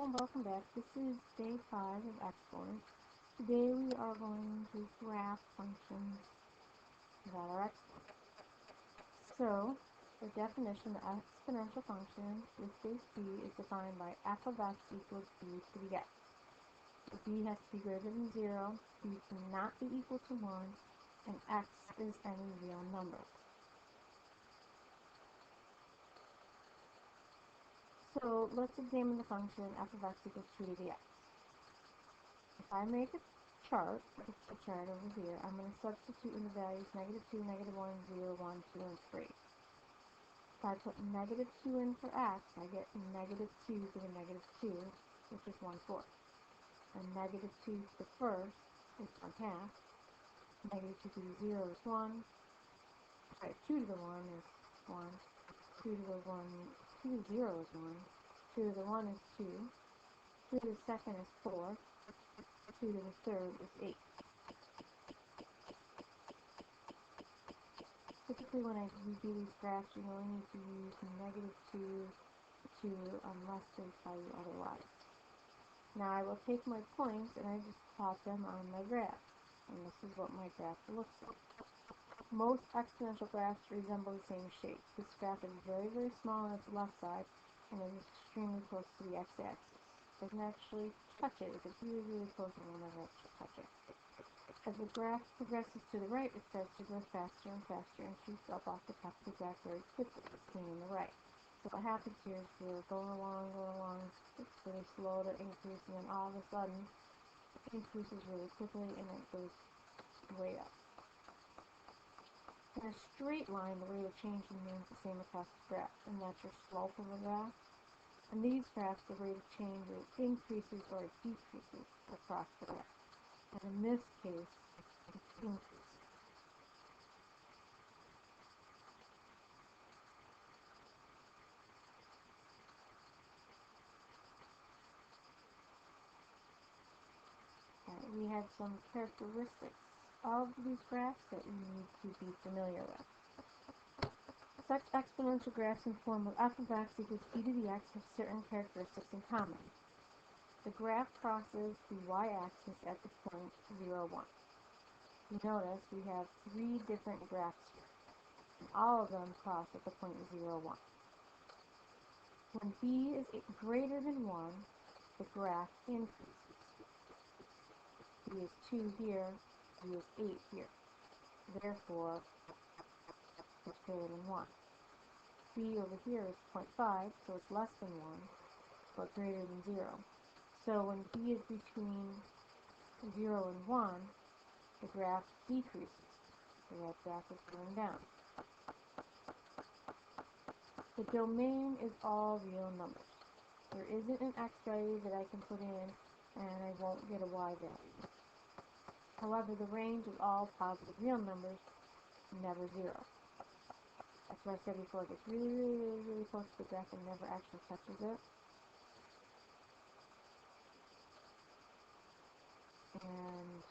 and welcome back. This is day 5 of exponents. Today we are going to graph functions that are exponents. So, the definition of exponential function with base b is defined by f of x equals b to the x. So b has to be greater than 0, b cannot be equal to 1, and x is any real number. So let's examine the function f of x equals 2 to the x. If I make a chart, a chart over here, I'm going to substitute in the values negative 2, negative 1, 0, 1, 2, and 3. If I put negative 2 in for x, I get negative 2 to the negative 2, which is 1/4. And negative 2 to the first is 1/2. Negative 2 to the 0 is 1. Sorry, 2 to the 1 is 1. 2 to the 1, 2 to the 0 is 1. 2 to the 1 is 2. 2 to the second is 4. 2 to the third is 8. Typically when I do these graphs, you only need to use negative 2 to unless they tell you otherwise. Now I will take my points and I just plot them on my graph. And this is what my graph looks like. Most exponential graphs resemble the same shape. This graph is very, very small on its left side and is extremely close to the x-axis. It doesn't actually touch it. If it's really, really close, it will never actually touch it. As the graph progresses to the right, it starts to go faster and faster and shoots up off the top of the graph very quickly, seen on the right. So what happens here is we're going along, it's really slow to increase, and then all of a sudden, it increases really quickly and it goes way up. In a straight line, the rate of change remains the same across the graph, and that's your slope of the graph. In these graphs, the rate of change increases or decreases across the graph. And in this case, it's increasing. We have some characteristics of these graphs that we need to be familiar with. Such exponential graphs in the form of f of x equals e to the x have certain characteristics in common. The graph crosses the y-axis at the point 0, 1. You notice we have 3 different graphs here, and all of them cross at the point 0, 1. When b is greater than 1, the graph increases. b is 2 here, b is 8 here. Therefore, it's greater than 1. b over here is 0.5, so it's less than 1, but greater than 0. So when b is between 0 and 1, the graph decreases. So that graph is going down. The domain is all real numbers. There isn't an x value that I can put in and I won't get a y value. However, the range is all positive real numbers, never 0. That's what I said before. It gets really, really, really, really close to the graph and never actually touches it. And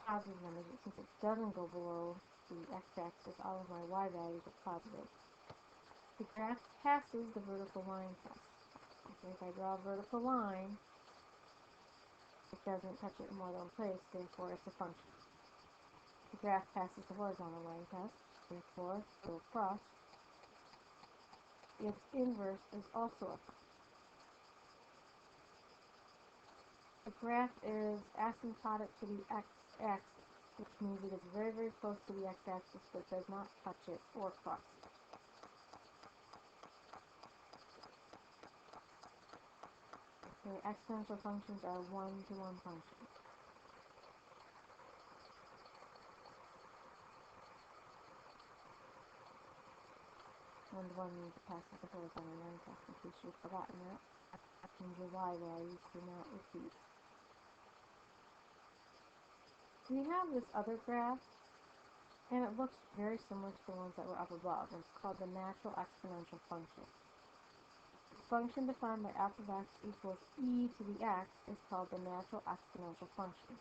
positive numbers, since it doesn't go below the x-axis, all of my y values are positive. The graph passes the vertical line test. Okay, if I draw a vertical line, it doesn't touch it in more than one place, therefore it's a function. The graph passes the horizontal line test, therefore it will cross. Its inverse is also a function. The graph is asymptotic to the x-axis, which means it is very, very close to the x-axis but does not touch it or cross it. Okay, exponential functions are one-to-one functions. And one means it passes the horizontal line test, in case you've forgotten that. That means your y values do not repeat. We have this other graph, and it looks very similar to the ones that were up above. It's called the natural exponential function. The function defined by f of x equals e to the x is called the natural exponential function.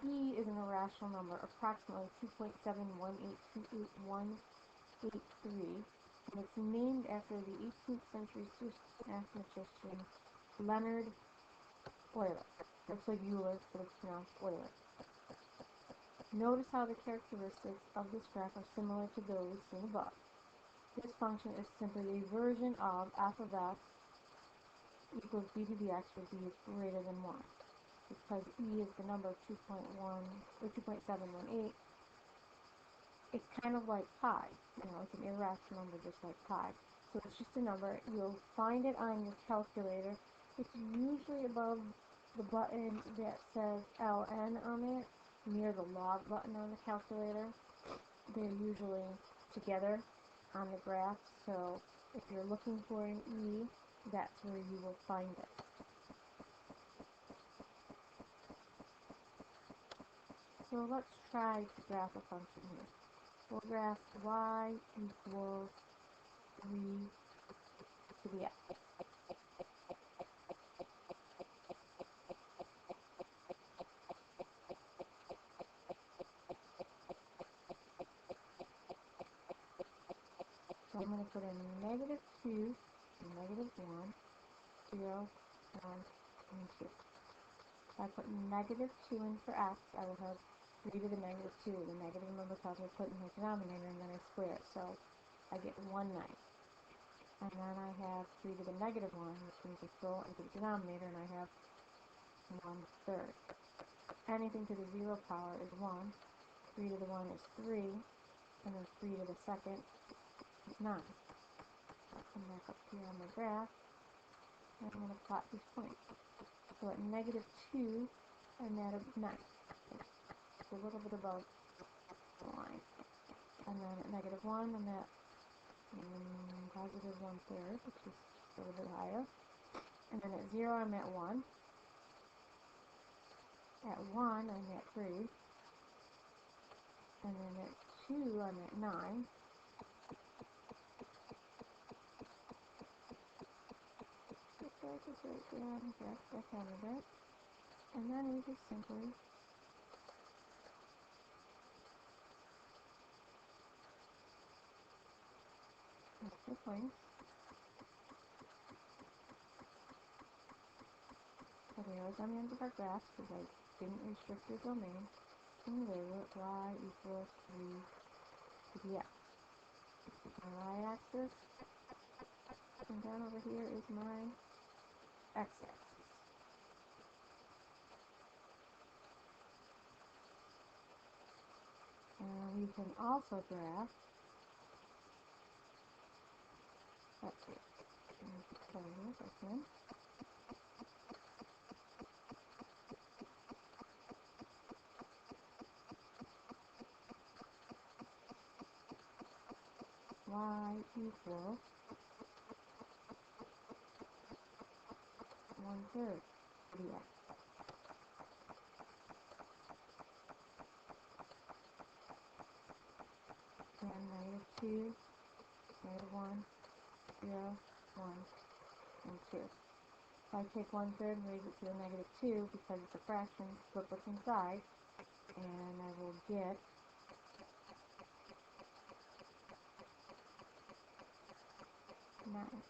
E is an irrational number, approximately 2.718288183, and it's named after the 18th century Swiss mathematician Leonard Euler. Looks like Euler, but it's pronounced Euler. Notice how the characteristics of this graph are similar to those seen above. This function is simply a version of f of x equals b to the x where b is greater than 1. Because e is the number 2.1 or 2.718, it's kind of like pi. It's an irrational number just like pi. So it's just a number. You'll find it on your calculator. It's usually above the button that says ln on it, near the log button on the calculator. They're usually together on the graph, so if you're looking for an e, that's where you will find it. So let's try to graph a function here. We'll graph y equals 3 to the x. So I'm going to put in negative 2, negative 1, 0, 1, and 2. If I put negative 2 in for x, I will have 3 to the negative 2. The negative number tells me to put in the denominator, and then I square it. So I get 1/9. And then I have 3 to the negative 1, which means I throw it into the denominator, and I have 1/3. Anything to the 0 power is 1. 3 to the 1 is 3. And then 3 to the second is 9. I'll come back up here on my graph, and I'm going to plot these points. So at negative 2, I'm at a 9. It's a little bit above the line. And then at negative 1, I'm at positive 1/3, which is just a little bit higher. And then at 0, I'm at 1. At 1, I'm at 3. And then at 2, I'm at 9. Just right there on the graph, back out of it. And then we just simply make the points. Put arrows on the end of our graph because I didn't restrict your domain. And label it y equals 3 to the x. This is my y-axis. And down over here is my x-axis. And we can also graph, let's see, let me just color this if I can. Y equals 1/3 to the x. And negative 2, negative 1, 0, 1, and 2. If I take 1/3 and raise it to a negative 2, because it's a fraction, flip what's inside, and I will get 9.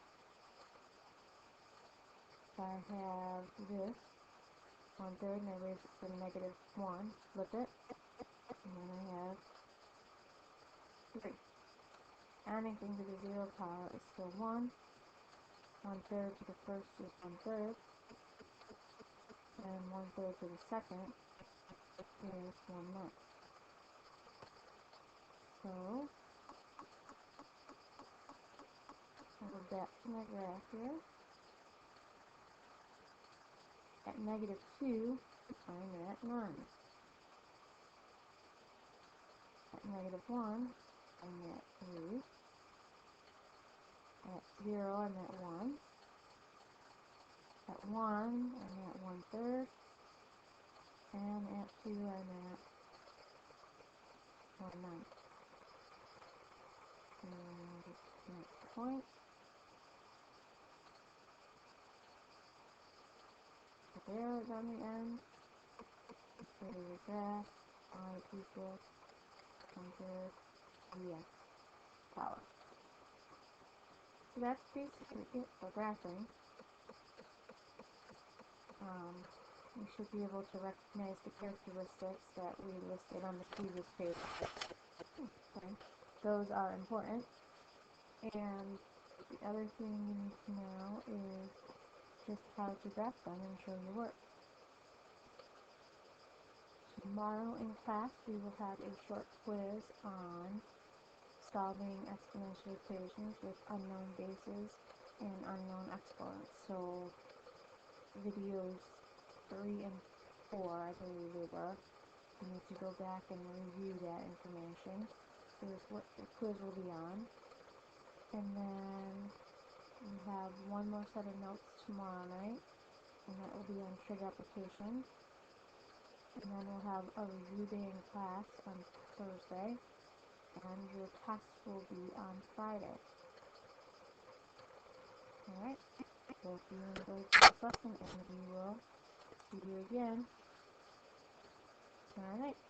If I have this 1/3 and I raise it to a negative 1, flip it, and then I have 3. Anything to the 0 power is still 1. 1/3 to the first is 1/3. And 1/3 to the second is 1/9. So, I'll go back to my graph here. At negative 2, I'm at 9. At negative 1, I'm at 3. At 0, I'm at 1. At 1, I'm at 1/3. And at 2, I'm at 1/9. And just connect the points. Put arrows on the end. Go to your graph. Y equals 1/3 dx power. So that's basically it for graphing. you should be able to recognize the characteristics that we listed on the previous page. Okay. Those are important. And the other thing you need to know is just how to graph them and show your work. Tomorrow in class we will have a short quiz on solving exponential equations with unknown bases and unknown exponents. So videos 3 and 4, I believe they were. You need to go back and review that information. Here's what the quiz will be on. And then we have one more set of notes tomorrow night, and that will be on trig application. And then we'll have a review day in class on Thursday, and your test will be on Friday. Alright, so if you enjoyed this lesson, and we will see you again tomorrow night.